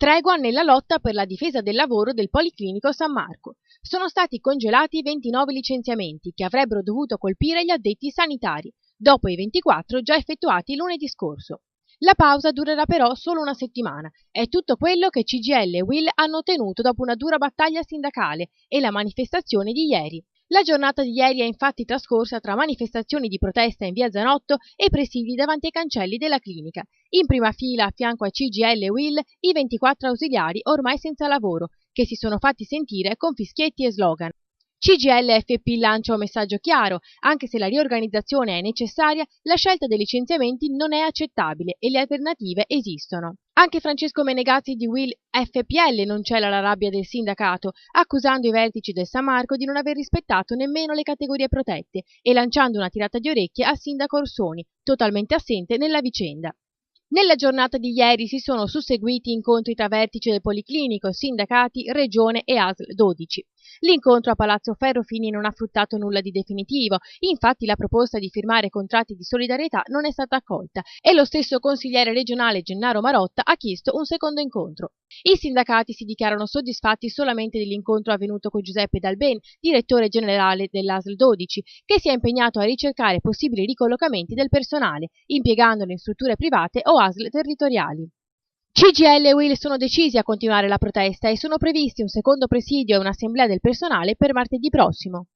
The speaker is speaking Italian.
Tregua nella lotta per la difesa del lavoro del Policlinico San Marco. Sono stati congelati 29 licenziamenti che avrebbero dovuto colpire gli addetti sanitari, dopo i 24 già effettuati lunedì scorso. La pausa durerà però solo una settimana. È tutto quello che CGIL e UIL hanno ottenuto dopo una dura battaglia sindacale e la manifestazione di ieri. La giornata di ieri è infatti trascorsa tra manifestazioni di protesta in via Zanotto e presidi davanti ai cancelli della clinica. In prima fila, a fianco a CGIL e UIL, i 24 ausiliari ormai senza lavoro, che si sono fatti sentire con fischietti e slogan. CGIL e FP lancia un messaggio chiaro: anche se la riorganizzazione è necessaria, la scelta dei licenziamenti non è accettabile e le alternative esistono. Anche Francesco Menegazzi di UIL FPL non cela la rabbia del sindacato, accusando i vertici del San Marco di non aver rispettato nemmeno le categorie protette e lanciando una tirata di orecchie al sindaco Orsoni, totalmente assente nella vicenda. Nella giornata di ieri si sono susseguiti incontri tra vertici del Policlinico, sindacati, Regione e ASL 12. L'incontro a Palazzo Ferrofini non ha fruttato nulla di definitivo, infatti la proposta di firmare contratti di solidarietà non è stata accolta e lo stesso consigliere regionale Gennaro Marotta ha chiesto un secondo incontro. I sindacati si dichiarano soddisfatti solamente dell'incontro avvenuto con Giuseppe Dalben, direttore generale dell'ASL 12, che si è impegnato a ricercare possibili ricollocamenti del personale, impiegandolo in strutture private o ASL territoriali. CGIL e UIL sono decisi a continuare la protesta e sono previsti un secondo presidio e un'assemblea del personale per martedì prossimo.